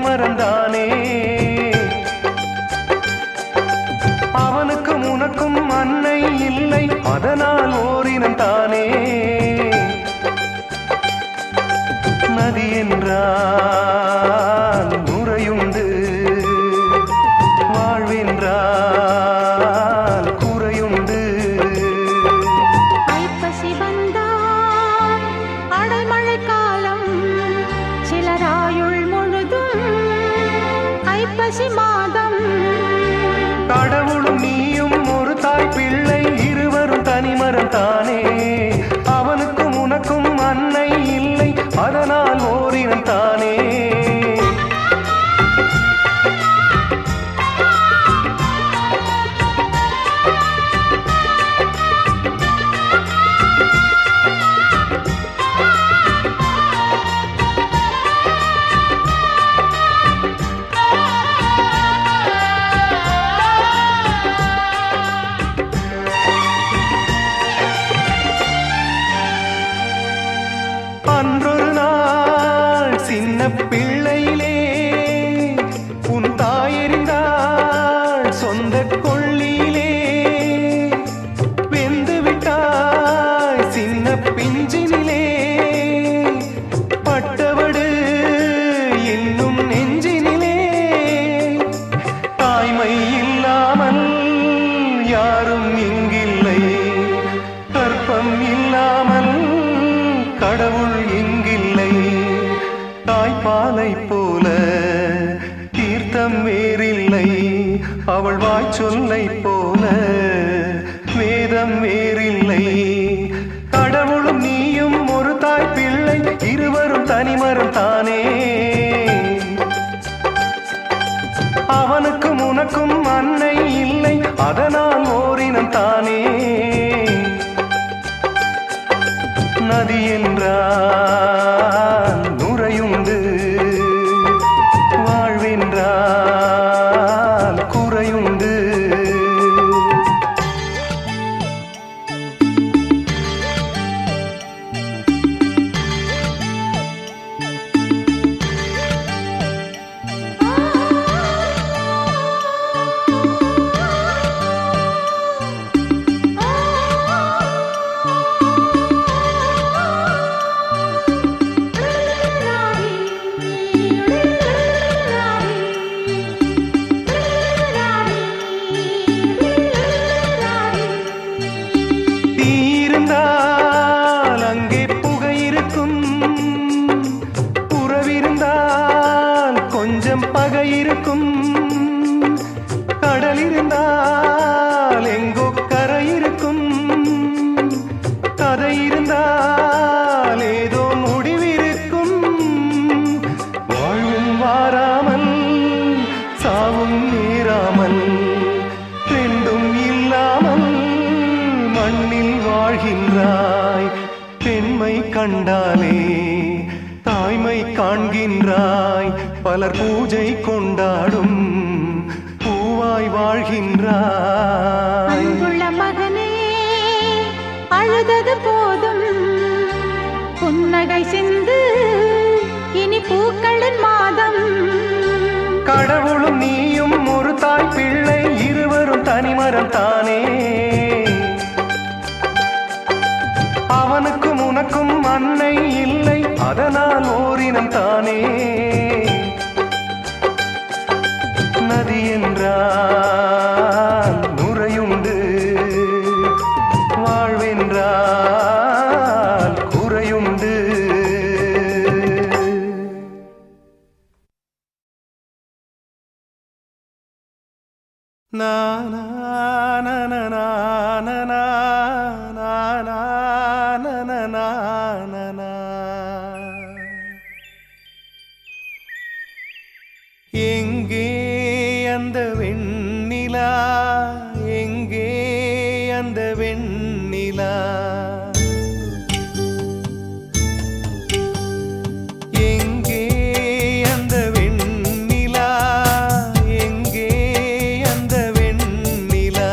மறந்தானே அவனுக்கும் உனக்கும் அன்னை இல்லை அதனால் ஓரினம் தானே நதி என்றால் நுரையுண்டு வாழ்வென்றால் குறையுண்டு ஐப்பசி வந்தால் அடைமழை காலம் சிலராயுள் முழுதும் ஐப்பசி மாதம் கடவுளும் நீயும் ஒரு தாய் பிள்ளை இருவரும் தனிமரம் தானே அவனுக்கும் உனக்கும் அன்னை இல்லை அதனால் ஓரினம் தானே அன்றொரு நாள் சின்ன பிள்ளையிலே உன் தாயறிந்தாள் சொந்த கொள்ளியிலே வெந்து விட்டாய் சின்ன பிஞ்சினிலே பட்டவடு இன்னும் நெஞ்சினிலே தாய்மை இல்லாமல் யாரும் இங்கில்லை கற்பம் இல்லாமல் கடவுள் இங்கில்லை தாய்ப்பாலை போல தீர்த்தம் வேறில்லை அவள் வாய்ச்சொல்லை போல வேதம் வேறில்லை கடவுளும் நீயும் ஒரு தாய் பிள்ளை இருவரும் தனிமரம் தானே அவனுக்கும் உனக்கும் அன்னை இல்லை அதனால் ஓரினம் தானே நதி என்றால் நுரையுண்டு வாழ்வென்றால் குறையுண்டு இருந்தால் அங்கே புகை இருக்கும் உறவிருந்தால் கொஞ்சம் பகை இருக்கும் கடல் இருந்தால் எங்கோ கரை இருக்கும் கதை இருந்தால் ஏதோ முடிவிருக்கும் வாழ்வும் வாராமல் சாவும் நேராமல் ரெண்டும் இல்லாமல் மண்ணில் வாழ்கின்றாய் பெண்மை கண்டாலே தாய்மை காண்கின்றாய் பலர் பூஜை கொண்டாடும் பூவாய் வாழ்கின்றாய் அன்புள்ள மகனே அழுதது போதும் புன்னகை சிந்து இனி பூக்களின் மாதம் கடவுளும் நீயும் ஒரு தாய் பிள்ளை இருவரும் தனிமரம் தானே அவனுக்கும் உனக்கும் அன்னை இல்லை அதனால் ஓரினம் தானே நதி என்றால் நுரையுண்டு வாழ்வென்றால் எங்கே அந்த வெண்ணிலா, எங்கே அந்த வெண்ணிலா, எங்கே அந்த வெண்ணிலா, எங்கே அந்த வெண்ணிலா,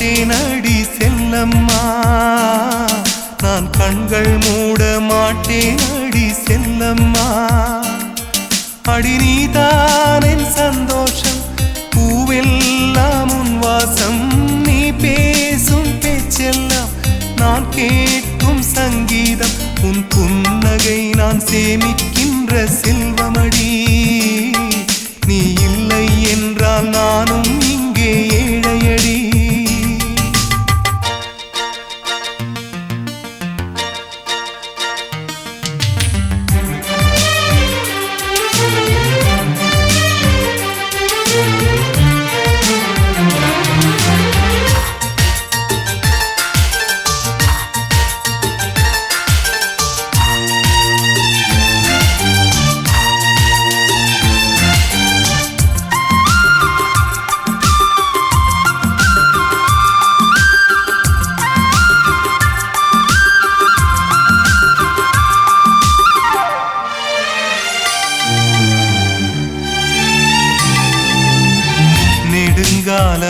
மாட்டேன் அடி செல்லம்மா, நான் கண்கள் மூட மாட்டேன் அடி செல்லம்மா. அடி நீதான் என் சந்தோஷம், பூவெல்லாம் உன் வாசம், நீ பேசும் பேச்செல்லாம் நான் கேட்கும் சங்கீதம், உன் புன்னகை நான் சேமிக்கின்ற செல்வமடி. நீ இல்லை என்றால் நானும் இங்கே ஏழையடி.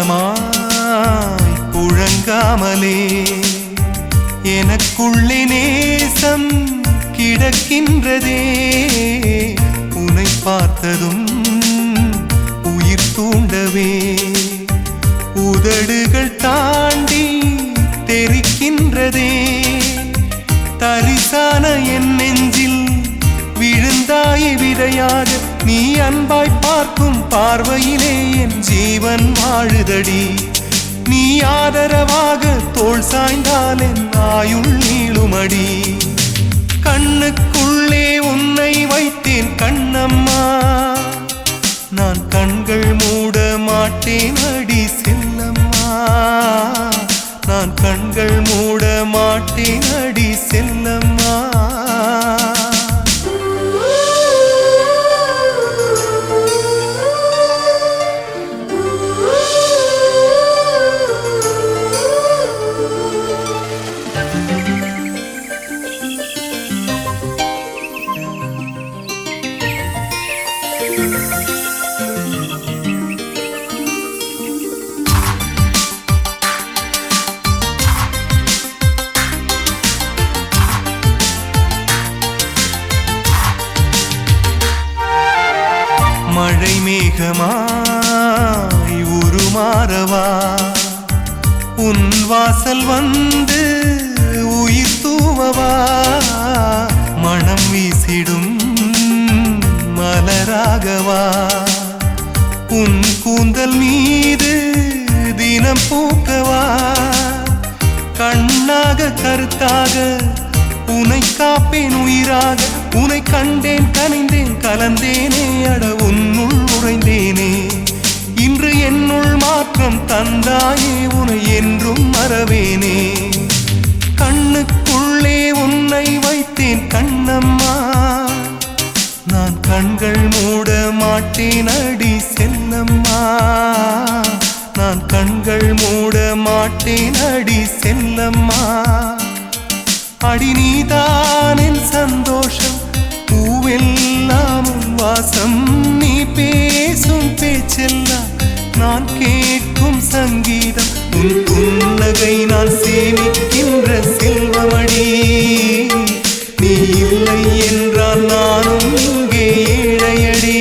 நெடுங்காலமாய் புழங்காமலே எனக்குள்ளே நேசம் கிடக்கின்றதே, உன்னை பார்த்ததும் உயிர் தூண்டவே உதடுகள் தாண்டி தெரிக்கின்றதே. தரிசான என் நெஞ்சில் விழுந்தாய் விதையாக, நீ அன்பாய் பார்க்கும் பார்வையிலே என் ஜீவன் வாழுதடி. நீ ஆதரவாக தோள் சாய்ந்தால் என் ஆயுள் நீளுமடி. கண்ணுக்குள்ளே உன்னை வைத்தேன் கண்ணம்மா, நான் கண்கள் மூட மாட்டேன் அடி செல்லம்மா, நான் கண்கள் மூட மாட்டேன் அடி செல்லம்மா. மழை மேகமாய் உருமாறவா, உன் வாசல் வந்து உயிர் தூவவா, மனம் வீசிடும் மலராகவா, உன் கூந்தல் மீது தினம் பூக்கவா, கண்ணாக கருத்தாக உனை காப்பேன் உயிராக, உனை கண்டேன் கனிந்தேன் கலந்தேனே, அட உன்னுள் உறைந்தேனே. இன்று என்னுள் மாற்றம் தந்தாயே, உனை என்றும் மறவேனே. கண்ணுக்குள்ளே உன்னை வைத்தேன் கண்ணம்மா, நான் கண்கள் மூட மாட்டேன் அடி செல்லம்மா, நான் கண்கள் மூட மாட்டேன் அடி செல்லம்மா. அடி நீதான் என் சந்தோஷம், பூவெல்லாம் உன் வாசம், நீ பேசும் பேச்செல்லாம் நான் கேட்கும் சங்கீதம், உன் புன்னகை நான் சேமிக்கின்ற செல்வமடி. நீ இல்லை என்றால் நானும் இங்கே ஏழையடி.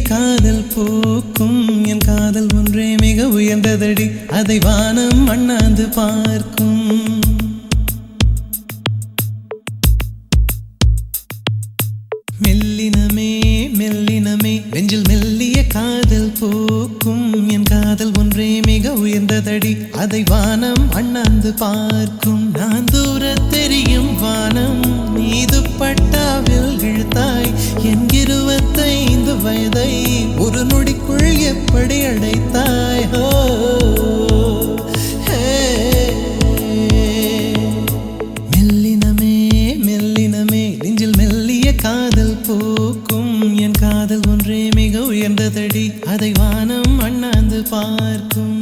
காதல் போக்கும் என் காதல் ஒன்றே மிக உயர்ந்ததடி, அதை வானம் அண்ணாந்து பார்க்கும். மெல்லினமே மெல்லினமே நெஞ்சில் மெல்லிய காதல் போக்கும் என் காதல் ஒன்றே மிக உயர்ந்ததடி, அதை வானம் அண்ணாந்து பார்க்கும். நான் தூர தெரியும் வானம் மீது பட்டாவில் இழுத்தாய் என் 25 வயதை ஒரு நொடிக்குள் எப்படி அடைத்தாய் மெல்லினமே மெல்லினமே நெஞ்சில் மெல்லிய காதல் பூக்கும் என் காதல் ஒன்றே மிக உயர்ந்ததடி அதை வானம் அண்ணாந்து பார்க்கும்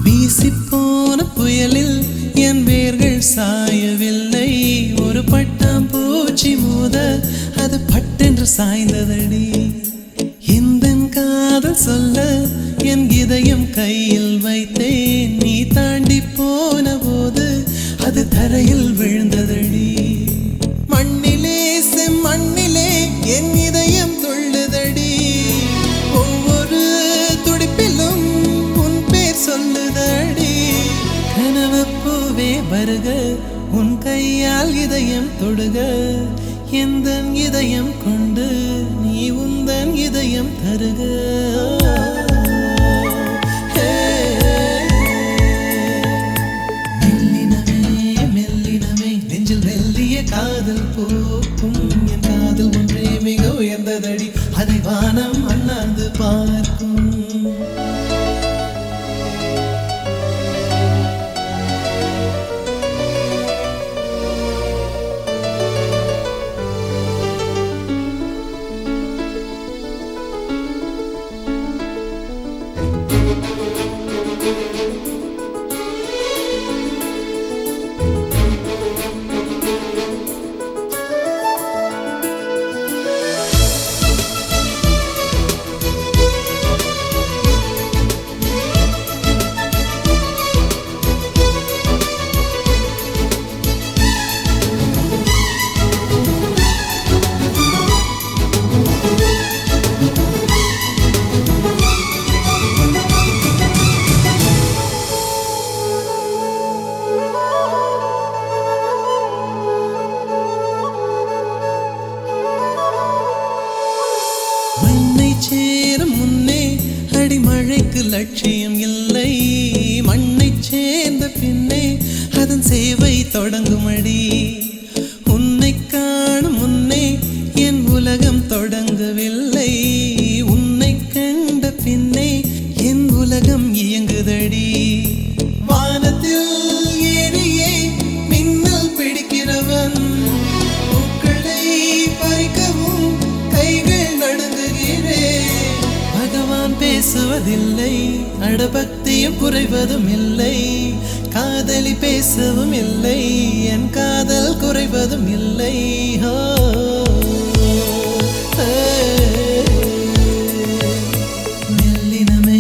வீசிப்போன புயலில் என் வேர்கள் சாயவில்லை ஒரு பட்டாம்பூச்சி மோத அது பட்டென்று சாய்ந்ததடி இந்த காதல் சொல்ல என் இதயம் கையில் வைத்தேன் நீ தாண்டி போன போது அது தரையில் விழுந்ததடி மண்ணிலே செம்மண்ணிலே என் இதயம் துள்ளுதடி ஒவ்வொரு துடிப்பிலும் உன் பேர் சொல்லுதடி கனவு பூவே வருக உன் கையால் இதயம் தொடுக எந்தன் இதயம் கொண்டு நீ உந்தன் இதயம் தருக காதல் போக்கும் என் காதல் ஒன்றே மிக உயர்ந்ததடி அதை வானம் அண்ணாந்து பார்க்கும் சேரும் முன்னே அடிமழைக்கு லட்சியம் இல்லை மண்ணை சேர்ந்த பின்னே அதன் சேவை தொடங்குமடி உன்னை காணும் முன்னே என் உலகம் தொடங்கவில்லை உன்னை கண்ட பின்னே என் உலகம் இயங்குதடி வானத்தில் ஏறியே மின்னல் பிடிக்கிறவன் பூக்களை பறிக்கவும் கைகள் நடுங்குகிறேன் பகவான் பேசுவதில்லை அடபக்தியும் குறைவதும் இல்லை காதலி பேசவும் இல்லை என் காதல் குறைவதும் இல்லை மெல்லினமே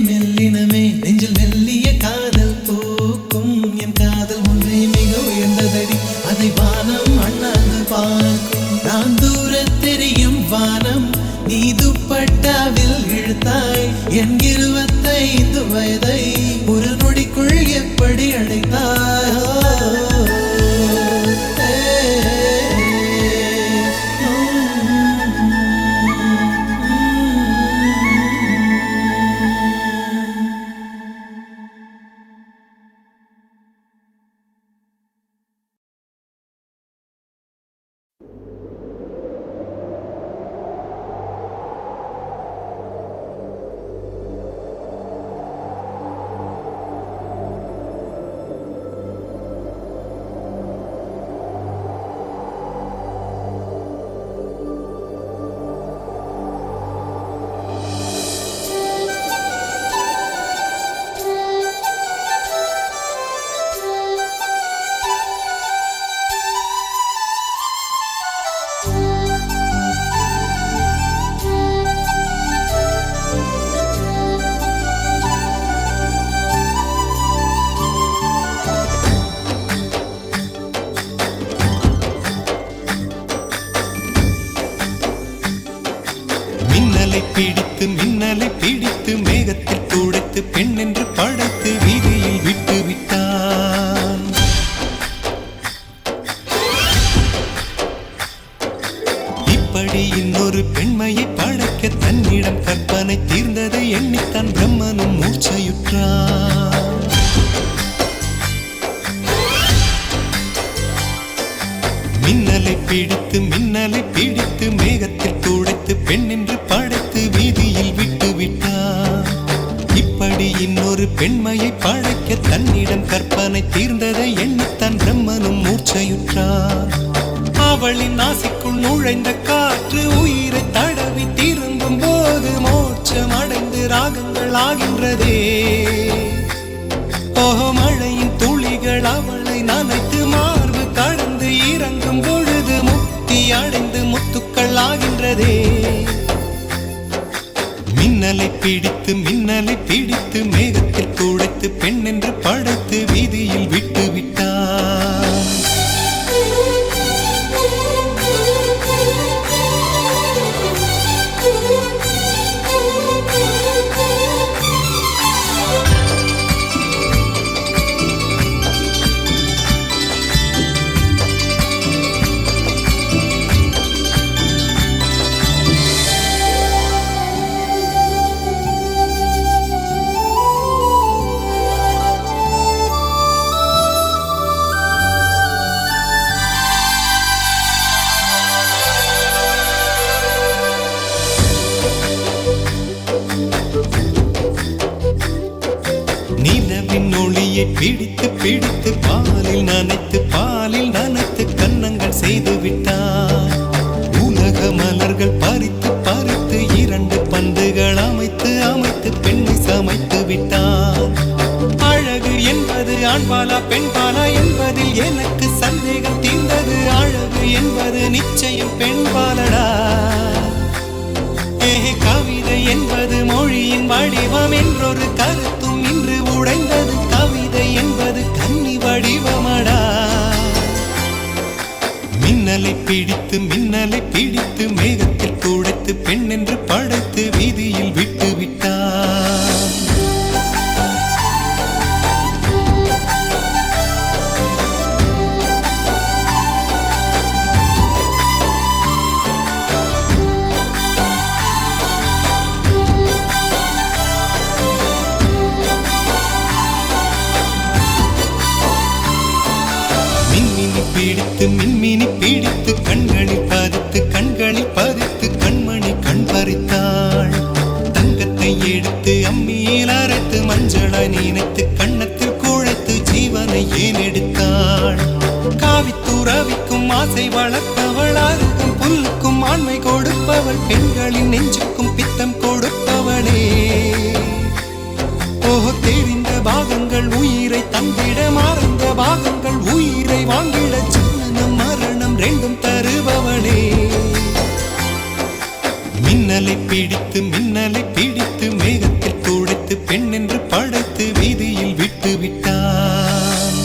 மெல்லினமே நெஞ்சில் மெல்லிய காதல் பூக்கும் என் காதல் ஒன்றே மிக உயர்ந்ததடி அதை வானம் அண்ணாந்து பார்க்கும் நான் தூர தெரியும் வானம் நீ துப்பட்டாவில் இழுத்தாய் என் 25 வயதை ஒரு நொடிக்குள் எப்படி அடைத்தாய் மின்னலை பிடித்து மின்னலை பிடித்து மேகத்தில் துடைத்து பெண் என்று படைத்து வீதியில் விட்டு விட்டான். இப்படி இன்னொரு பெண்மையை படைக்க தன்னிடம் கற்பனை தீர்ந்ததை எண்ணித்தான் பிரம்மனும் மூர்ச்சையுற்றான். மின்னலை பிடித்து மேகத்தில் துடைத்து பெண் என்று படைத்து வீதியில் விட்டு விட்டான். இப்படி இன்னொரு பெண்மையை படைக்க தன்னிடம் கற்பனை தீர்ந்ததை எண்ணித்தான் பிரம்மனும் மூர்ச்சையுற்றான். அவளின் நாசிக்குள் நுழைந்த காற்று உயிரை தடவி திரும்பும் போது மோட்சம் அடைந்து ராகங்கள் ஆகின்றதே. ஓஹோ, மழையின் துளிகள் அவளை நனைத்து மார்பு கடந்து இறங்கும் பொழுது முக்தி அடைந்து முத்துக்கள் ஆகின்றதே. மின்னலை பிடித்து மேகத்தில் துடைத்து பெண் என்று படைத்து வீதியில் விட்டு விட்டான். நிலவின் ஒளியை பிடித்து பாலில் நனைத்து கன்னங்கள் செய்து விட்டார். உலக மலர்கள் பறித்து இரண்டு பந்துகள் அமைத்து பெண்ணை சமைத்து விட்டார். அழகு என்பது ஆண்பாலா பெண்பாலா என்பதில் எனக்கு சந்தேகம் தீர்ந்தது. அழகு என்பது நிச்சயம் பெண்பாலடா. கவிதை என்பது மொழியின் வடிவம் என்றொரு கருத்தும் இன்று உடைந்தது. கவிதை என்பது கன்னி வடிவமடா. மின்னலை பிடித்து மேகத்தில் துடைத்து பெண் என்று படைத்து வீதியில் விட்டு விட்டான். மின்மினி பிடித்து கண்களில் பதித்து கண்மணி கண் பறித்தாள். தங்கத்தை எடுத்து அம்மியில் அரைத்து மஞ்சளாய் நினைத்து கண்ணத்தில் குழைத்து ஜீவனை ஏன் எடுத்தாள். காவித்துறவிக்கும் ஆசை வளர்ப்பவள், அருகும் புல்லுக்கும் ஆண்மை கொடுப்பவள், பெண்களின் நெஞ்சுக்கும் பித்தம் கொடுப்பவளே. ஓஹோ, தெரிந்த பாகங்கள் உயிரை தந்திட மறந்த பாகங்கள் உயிரை வாங்கிட ஜனனம் மரணம் ரெண்டும் தருபவளே. மின்னலை பிடித்து மேகத்தில் துடைத்து பெண் என்று படைத்து வீதியில் விட்டு விட்டான்.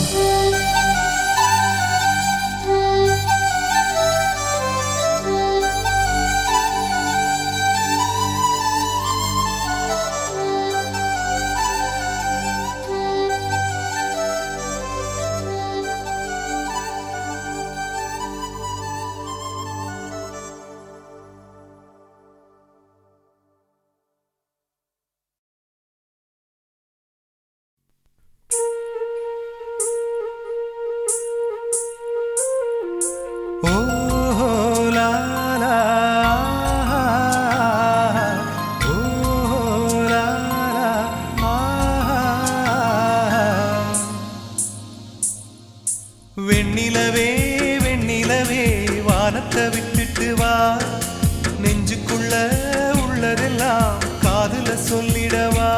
வெண்ணிலவே வெண்ணிலவே வானத்தை விட்டுட்டு வா, நெஞ்சுக்குள்ள உள்ளதெல்லாம் காதுல சொல்லிடவா.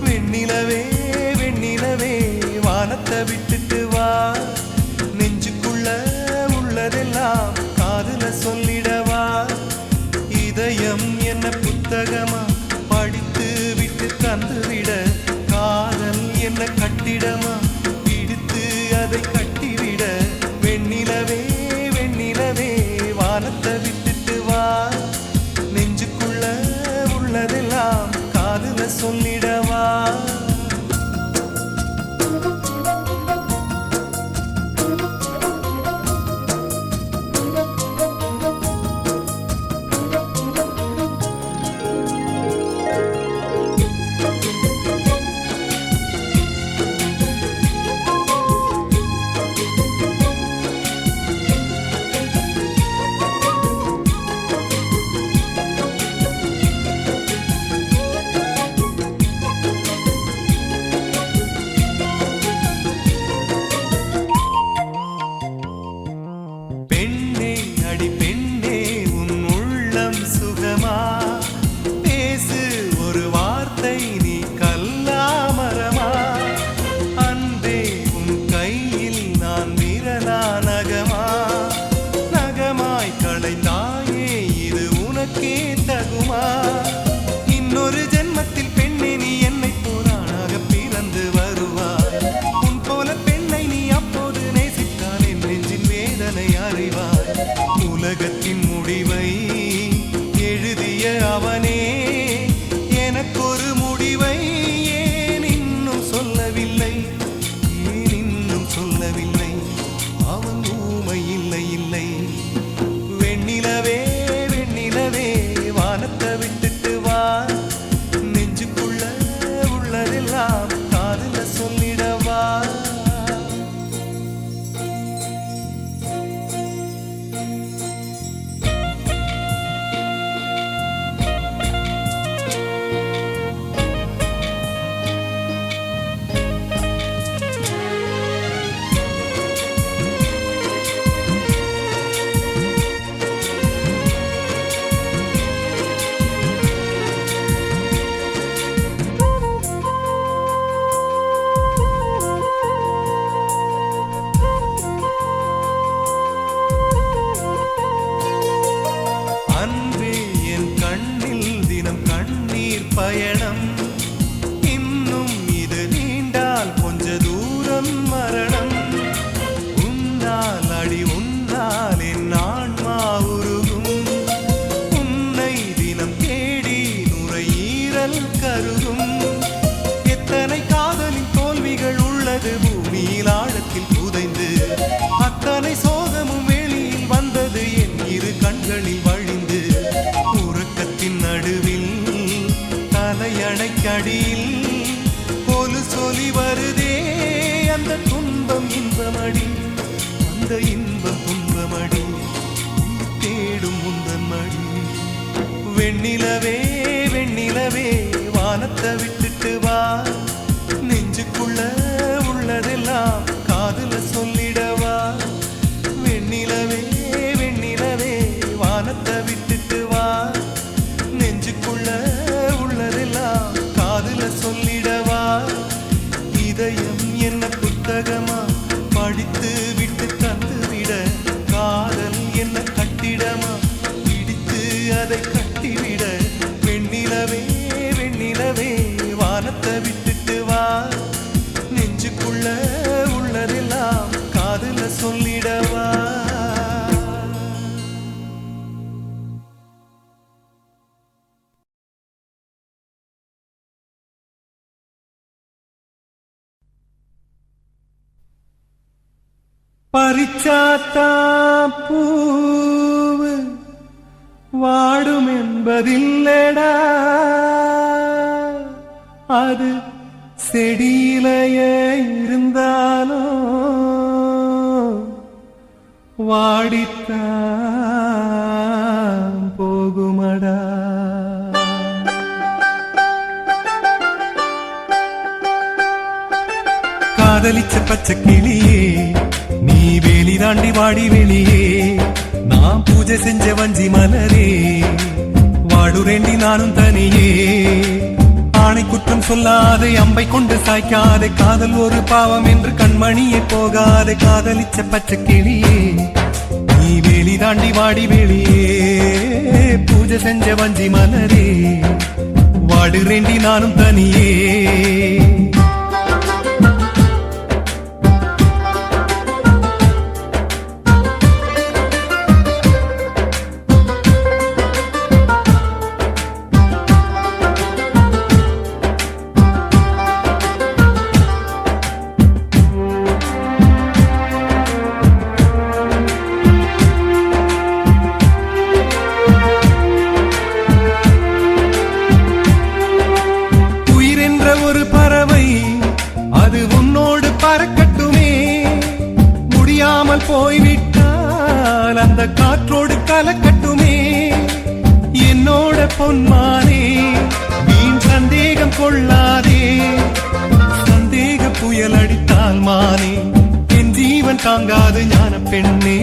வெண்ணிலவே வெண்ணிலவே வானத்தை விட்டுட்டு வா, நெஞ்சுக்குள்ள உள்ளதெல்லாம் காதுல சொல்லிடவா. இதயம் என்ன புத்தகமா படித்து விட்டு தந்துவிட, காதல் என்ன கட்டிடமா பிடித்து அதை கட்டிவிட. வெண்ணிலவே வெண்ணிலவே வானத்தை விட்டுட்டு வா, நெஞ்சுக்குள்ள சொல்லிடவா? பெண்ணே அடி பெண்ணே உன் உள்ளம் சுகமா? பேசு ஒரு வார்த்தை நீ கல்லாமரமா? அன்பே உன் கையில் நான் விரலா நகமா? நகமாய் களைந்தாயே இது உனக்கே தகுமா? இன்னொரு ஜென்மத்தில் பெண்ணே நீ என்னை போரானாக பிறந்து வருவாய். உன் போல பெண்ணை நீ அப்போது நேசித்தால் என் நெஞ்சின் வேதனை அறிவாய். உலகத்தின் முடிவை எழுதிய அவனே எனக்கொரு முடிவை ஏன் இன்னும் சொல்லவில்லை? ஏன் இன்னும் சொல்லவில்லை? அவன் ஊமை இல்லை இல்லை. வெண்ணிலவே வெண்ணிலவே வானத்தை விட்டுட்டு வா. நெஞ்சுக்குள்ள உள்ளதெல்லாம் காதுல சொல்லிடவா? அன்பே என் கண்ணில் தினம் கண்ணீர் பயணம். இன்னும் இது நீண்டால் கொஞ்ச தூரம் மரணம். உன்னால் அடி உன்னால் என் ஆன்மா உருகும். உன்னை தினம் தேடி நுரையீரல் கருகும். எத்தனை காதலின் தோல்விகள் உள்ளது பூமியில் ஆழத்தில் புதைந்து. அத்தனை சோகமும் வெளியில் வந்தது என் இரு கண்களில் வழிந்து. உறக்கத்தின் நடுவில் தலையணைக்கடியில் கொலு சொல்லி வருதே. அந்த துன்பம் இன்பமடி, அந்த இன்பம் துன்பமடி. தேடும் முந்தன் மடி. வெண்ணிலவே வெண்ணிலவே வானத்தை விட்டுட்டு வா. நெஞ்சுக்குள்ள உள்ளதெல்லாம் காதுல சொல்லிடவா? வெண்ணிலவே வெண்ணிலவே வானத்தை விட்டுட்டு வா. நெஞ்சுக்குள்ள உள்ளதெல்லாம் காதுல சொல்லிடவா? இதயம் என்ன புத்தகமா படித்து விட்டு தந்து விட? காதல் என்ன கட்டிடமா பிடித்து அதை கட்டிவிட? வெண்ணிலவே வெண்ணிலவே வானத்தை விட்டுட்டு வா. நெஞ்சுக்குள்ள உள்ளதெல்லாம் காதுல சொல்லிடவா? பறிச்சாத்தா பூவு வாடும் என்பதில்லடா. அது செடியிலேயே இருந்தாலும் வாடித்தான் போகுமடா. காதலிச்ச பச்சை கிளியே நீ வேலி தாண்டி வாடி வெளியே. நான் பூஜை செஞ்ச வஞ்சி மலரே வாடுரேண்டி நானும் தனியே. ஆணை குற்றம் சொல்லாதே அம்பை கொண்டு சாய்க்காதே. காதல் ஒரு பாவம் என்று கண்மணியே போகாதே. காதலிச்ச பச்சை கிளியே நீ வேலி தாண்டி வாடி வெளியே. பூஜை செஞ்ச வஞ்சி மலரே வாடுரேண்டி நானும் தனியே. பொன்மானே வீண் சந்தேகம் கொள்ளாதே சந்தேக புயல் அடித்தால் மானே என் ஜீவன் தாங்காது ஞான பெண்ணே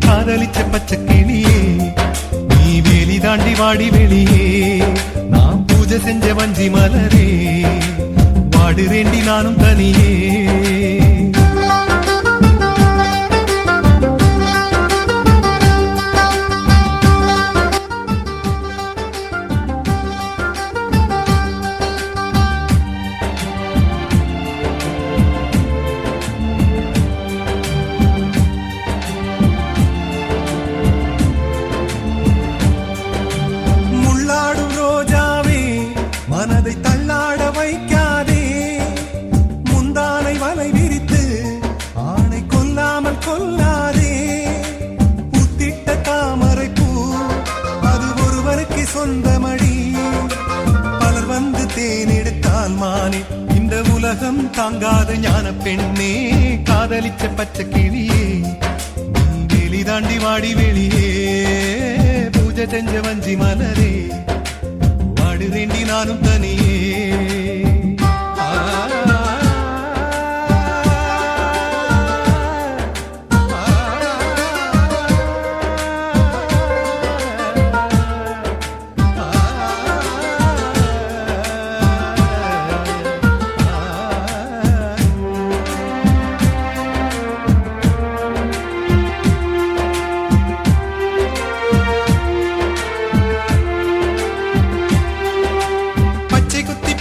காதலிச்ச பச்சை கிளியே நீ வேலி தாண்டி வாடி வெளியே நாம் பூஜை செஞ்ச வஞ்சி மலரே வாடுறேண்டி நானும் தனியே மனதை தள்ளாட வைக்காதே முந்தானை வலை விரித்து ஆணை கொல்லாமல் கொல்லாதே புத்திட்ட தாமரை பூ அது ஒருவருக்கு சொந்தமடி பலர் வந்து தேனெடுத்தால் மானே இந்த உலகம் தாங்காத ஞான பெண்ணே காதலிச்ச பச்சை கிளியே நீ வேலி தாண்டி வாடி வெளியே பூஜை செஞ்ச வஞ்சி மலரே வாடுறேண்டி நானும் தனியே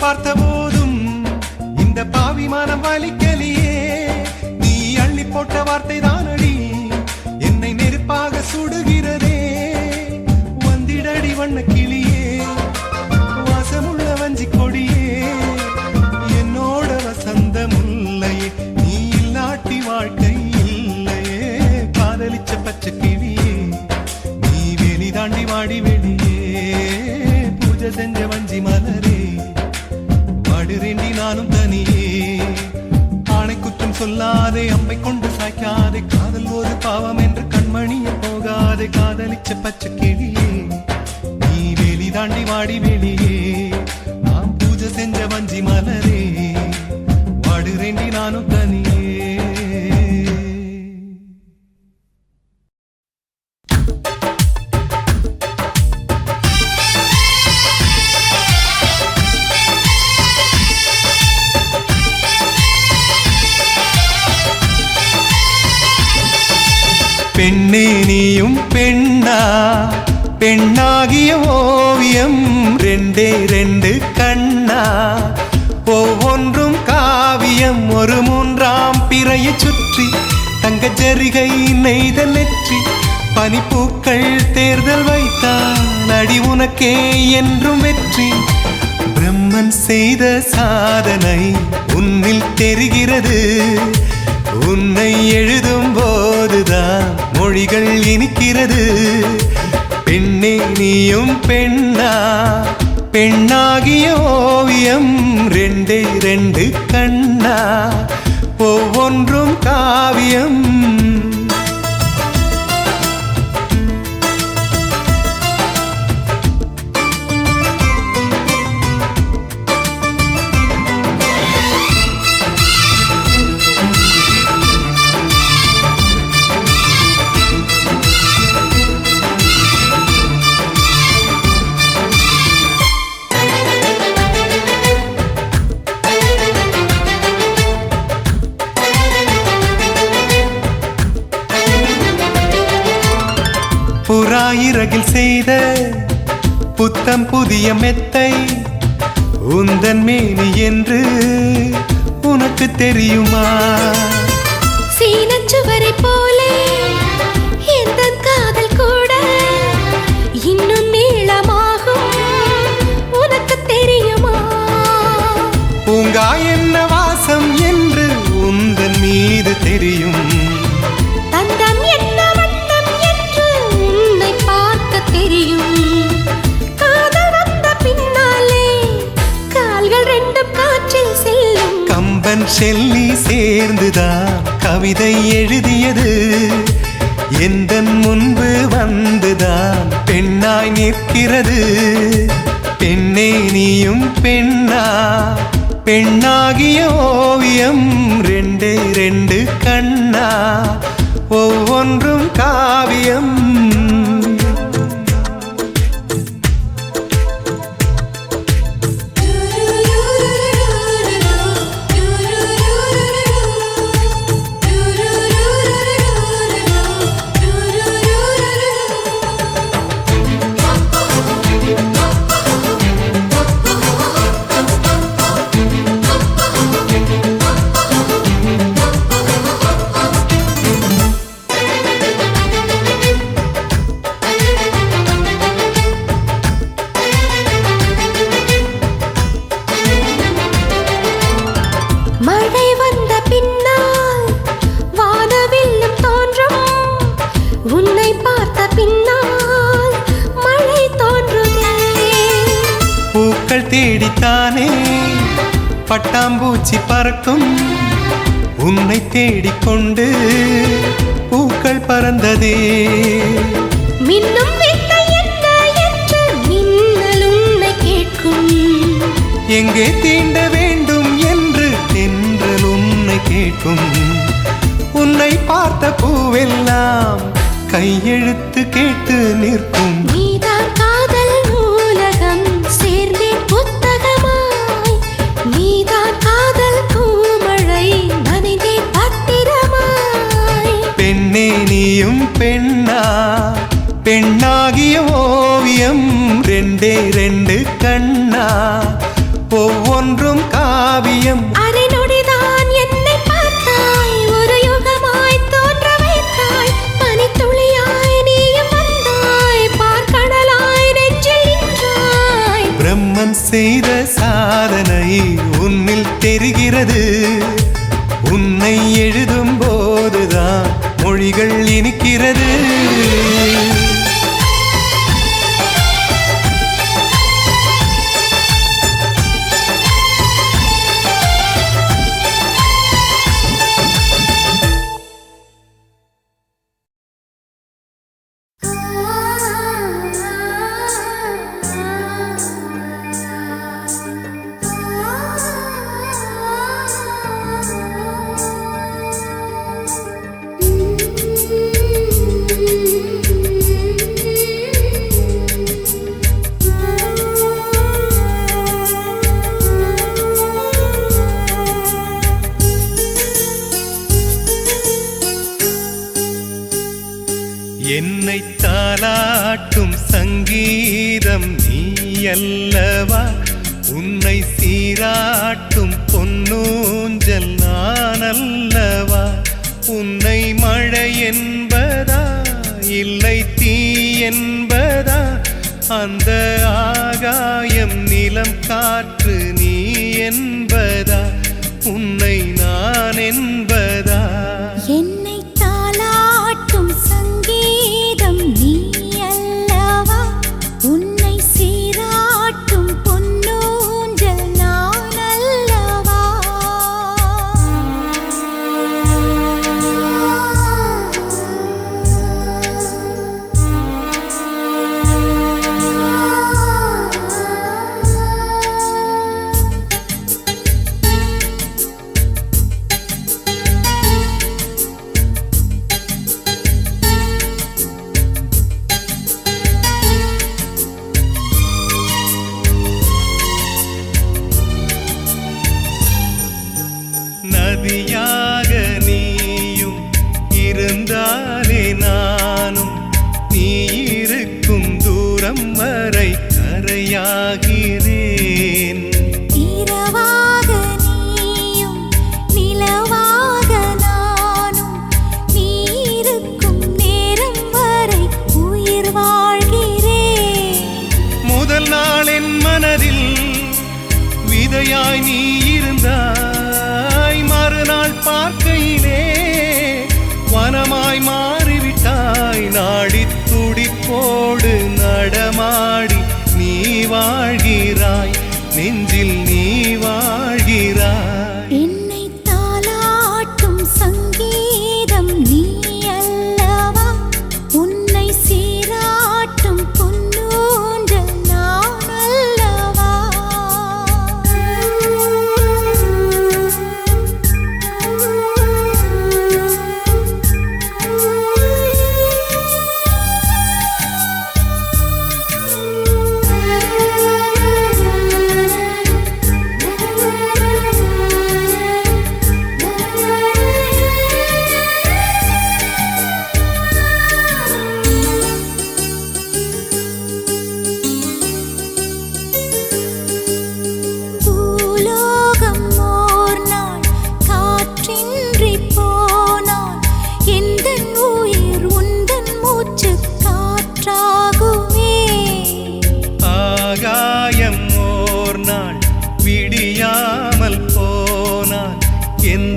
பார்த்த போதும் இந்த பாவி மனம் வலிக்கலியே நீ அள்ளி போட்ட வார்த்தை தானடி என்னை நெருப்பாக சுடுகிறதே வந்திடடி வண்ண கிளியே வாசமுள்ள வஞ்சி கொடியே என்னோட வசந்த முல்லையே நீ இல்லாட்டி வாழ்க்கை இல்லையே காதலிச்ச பச்சை கிளியே நீ வேலி தாண்டி வாடி வெளியே பூஜை செஞ்ச வஞ்சி மலரே வாடுறேண்டி நானும் தனியே ஆணை குற்றம் சொல்லாதே அம்பை கொண்டு சாய்க்காதே காதல் ஒரு பாவம் என்று கண்மணிய போகாதே காதலிச்ச பச்சை கிளியே நீ வேலி தாண்டி வாடி வெளியே நாம் பூஜை செஞ்ச வஞ்சி மலரே வாடுறேண்டி நானும் தனியே பெண்ணே நீயும் பெண்ணா பெண்ணாகிய ஓவியம் ரெண்டே ரெண்டு கண்ணா ஒவ்வொன்றும் காவியம் ஒரு மூன்றாம் பிறையை சுற்றி தங்க ஜரிகை நெய்த நெற்றி பனிப்பூக்கள் தேர்தல் வைத்தால் அடி உனக்கே என்றும் வெற்றி பிரம்மன் செய்த சாதனை உன்னில் தெரிகிறது உன்னை எழுதும் போதுதான் மொழிகள் இனிக்கிறது பெண்ணே நீயும் பெண்ணா பெண்ணாகிய ஓவியம் ரெண்டே ரெண்டு கண்ணா ஒவ்வொன்றும் காவியம் புறாயிரகில் செய்த புத்தம் புதிய மெத்தை உந்தன் மேனி என்று உனக்கு தெரியுமா சீனச்சுவரை போலே இந்த காதல் கூட இன்னும் நீளமாகும் உனக்கு தெரியுமா பூங்கா என்ன வாசம் என்று உந்தன் மீது தெரியும் தந்தம் என்ன வண்ணம் என்று உன்னை பார்க்க தெரியும் காதல் வந்த பின்னாலே கால்கள் ரெண்டும் காற்றில் செல்லும் கம்பன் செல்லி சேர்ந்துதான் கவிதை எழுதியது எந்தன் முன்பு வந்துதான் பெண்ணா பெண்ணாய் நிற்கிறது. பெண்ணே நீயும் பெண்ணா, பெண்ணாகிய ஓவியம் ரெண்டே ரெண்டு கண்ணா, ஒவ்வொன்றும் காவியம். மழை வந்த பின்னால் வானவில்லும் தோன்றும், உன்னை பார்த்த பின்னால் மழை தோன்றுதே. பூக்கள் தேடித்தானே பட்டாம்பூச்சி பறக்கும், உன்னை தேடிக்கொண்டு பூக்கள் பறந்ததே. மின்னும் வித்தை என்ன என்று மின்னல் உன்னை கேட்கும், எங்கே தீண்ட வேண்டும் என்று தென்றல் உன்னை கேட்கும். உன்னை பார்த்த பூவெல்லாம் கையெழுத்து கேட்டு நிற்கும். நீதான் காதல் நூலகம் சேர்ந்தேன் புத்தகமாய், நீதான் காதல் பூமழை நனைந்தேன் பத்திரமாய். பெண்ணே நீயும் பெண்ணா, பெண்ணாகிய ஓவியம் ரெண்டே ரெண்டு கண்ணா, ஒவ்வொன்றும் காவியம். அரை நொடிதான் என்னை பார்த்தாய், ஒரு யுகமாய் தோன்ற வைத்தாய். பனித்துளியாய் நீயும் வந்தாய், பார்க்கடலாய் நெஞ்சில் நின்றாய். பிரம்மன் செய்த சாதனை உன்னில் தெரிகிறது. உன்னை எழுதும் போதுதான் மொழிகள் இனிக்கிறது. என்னை தாலாட்டும் சங்கீதம் நீ அல்லவா, உன்னை சீராட்டும் பொன்னூஞ்சல் நான் அல்லவா. உன்னை மழை என்பதா இல்லை தீ என்பதா, அந்த ஆகாயம் நிலம் காற்று நீ என்பதா, உன்னை நான் என்பதா. என்னை தாலாட்டும் சங்கீதம் நீ அல்லவா, உன்னை சீராட்டும் பொன்னூஞ்சல் நான் அல்லவா. நதியாக நீயும் இருந்தாலே நானும், நீ இருக்கும் தூரம் வரை கரையாகிறேன். இரவாக நீயும் நிலவாக நானும், நீ இருக்கும் நேரம் வரை உயிர் வாழ்கிறேன். முதல் நாள் என் மனதில் விதையாய் நீ இருந்தாய், மறுநாள் பார்க்கையிலே வனமாய் மாறிவிட்டாய். நாடி துடிப்போடு நடமாடி நீ வாழ்கிறாய், நெஞ்சில் நீ வாழ்கிறாய். என்னை தாலாட்டும் சங்கீதம் நீ அல்லவா, உன்னை சீராட்டும் பொன்னு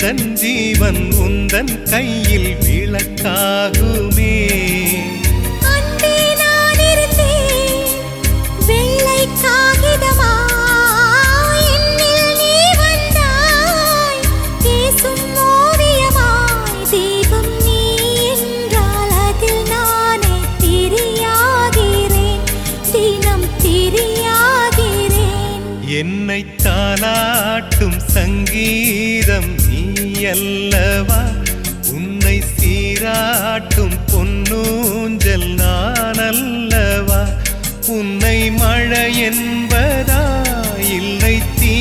எந்தன் ஜீவன் உந்தன் கையில் விளக்காகுமே. அன்பே நான் இருந்தேன் வெள்ளை காகிதமாய், என்னில் நீ வந்தாய் பேசும் ஓவியமாய். தீபம் நீ என்றால் அதில் நானே திரியாகிறேன், தினம் திரியாகிறேன். என்னை தாலாட்டும் சங்கீதம் நீ அல்லவா, உன்னை சீராட்டும் பொன்னூஞ்சல் நான் அல்லவா. உன்னை மழை என்பதா இல்லை தீ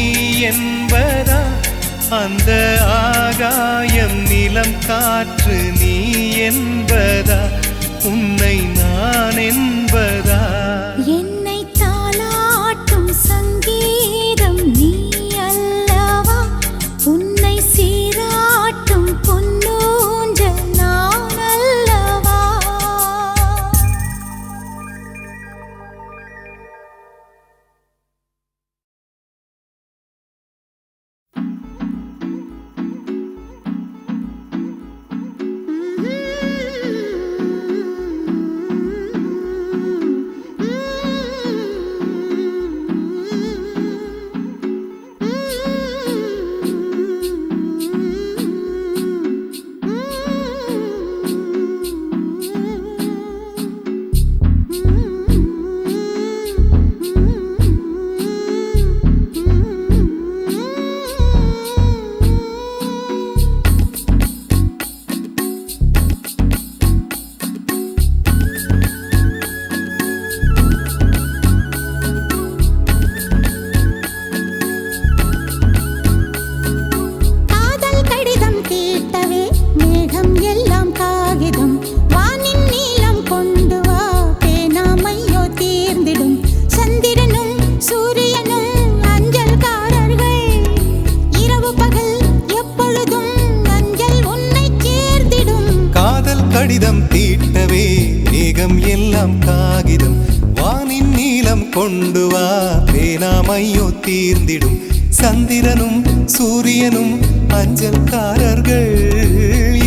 என்பதா, அந்த ஆகாயம் நிலம் காற்று நீ என்பதா, உன்னை நான் என்பதா. என்னை தாலாட்டும் சங்கீதம் நீ அல்லவா, உன்னை சீராட்டும் பொன்னூஞ்சல் நான் அல்லவா. காதல் கடிதம் தீட்டவே மேகம் எல்லாம் காகிதம், வானின் நீலம் கொண்டு வா பேனாமையோ தீர்ந்திடும். சந்திரனும் சூரியனும் அஞ்சல்காரர்கள், இரவு பகல் எப்பொழுதும் அஞ்சல் உன்னை சேர்ந்திடும். காதல் கடிதம் தீட்டவே மேகம் எல்லாம் காகிதம், வானின் நீலம் கொண்டு வா பேனாமையோ தீர்ந்திடும். சந்திரனும் சூரியனும் அஞ்சல்காரர்கள்,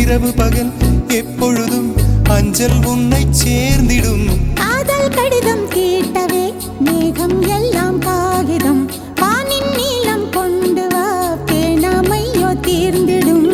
இரவு பகல் எப்பொழுதும் அஞ்சல் உன்னை சேர்ந்திடும். காதல் கடிதம் தீட்டவே மேகம் எல்லாம் காகிதம், வானின் நீலம் கொண்டு வா பேனாமையோ தீர்ந்திடும்.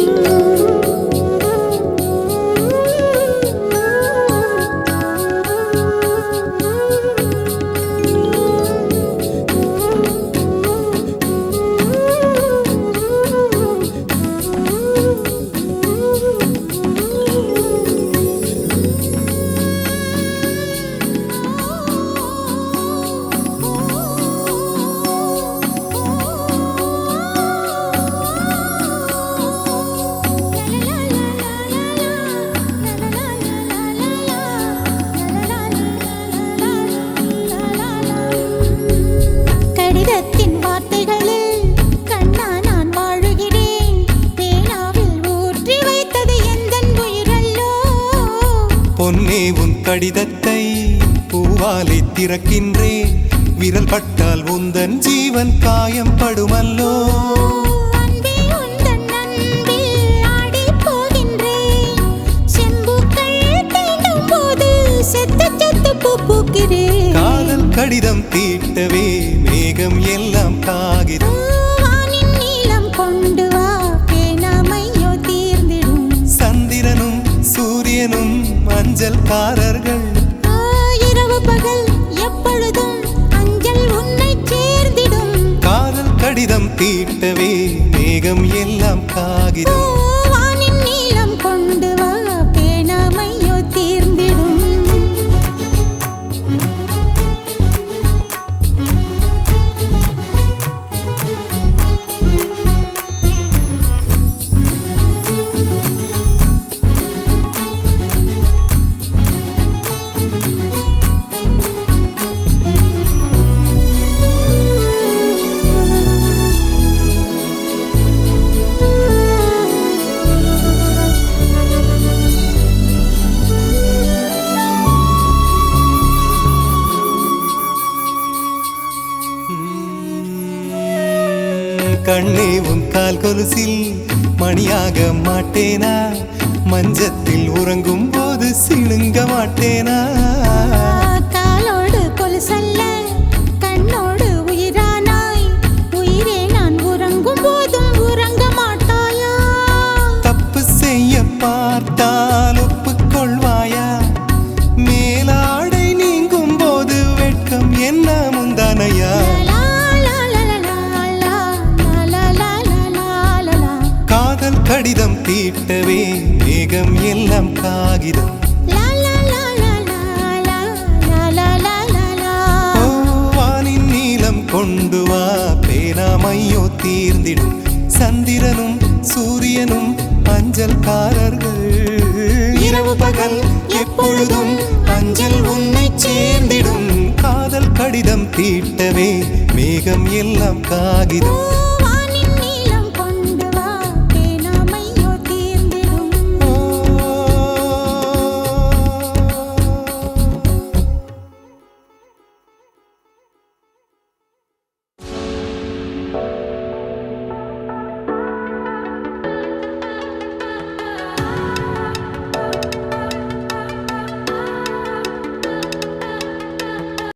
கடிதத்தின் வார்த்தைகளில் கண்ணா நான் வாழுகிறேன், பேனாவில் ஊற்றி வைத்தது எந்தன் உயிரல்லோ. பொன்னே உன் கடிதத்தை பூவாலை திறக்கின்றேன், விரல் பட்டால் உந்தன் ஜீவன் காயம் படுமல்லோ. அன்பே உந்தன் அன்பில் ஆடிப் போகின்றேன், செம்புக்கள் தீண்டும் போது செத்து செத்து பூ பூக்கிறேன். காதல் கடிதம் தீட்டவே மேகம் எல்லாம் காகிதம், வானின் நீலம் கொண்டு வா பேனாமையோ தீர்ந்திடும். சந்திரனும் சூரியனும் அஞ்சல்காரர்கள், இரவு பகல் எப்பொழுதும் அஞ்சல் உன்னை சேர்ந்திடும். காதல் கடிதம் தீட்டவே மேகம் எல்லாம் காகிதம். வானின் நீலம் கொண்டு வா பேனாமையோ தீர்ந்திடும். கண்ணே உன் கால் கொலுசில் மணியாக மாட்டேனா மஞ்சத்தில் உறங்கும் போது சிணுங்க மாட்டேனா காலோடு கொலுசல்ல கண்ணோடு உயிரானாய் உயிரே நான் உறங்கும் போதும் உறங்க மாட்டாயா தப்பு செய்ய பார்த்தால் ஒப்புக்கொள்வாயா மேலாடை நீங்கும் போது வெட்கம் என்ன முந்தானையா காதல் கடிதம் தீட்டவே மேகம் எல்லாம் காகிதம் ஓ, வானின் நீலம் கொண்டு வா பேராமையோ தீர்ந்திடும் சந்திரனும் சூரியனும் அஞ்சல்காரர்கள் இரவு பகல் எப்பொழுதும் அஞ்சல் உன்னை சேர்ந்திடும் காதல் கடிதம் தீட்டவே மேகம் எல்லாம் காகிதம்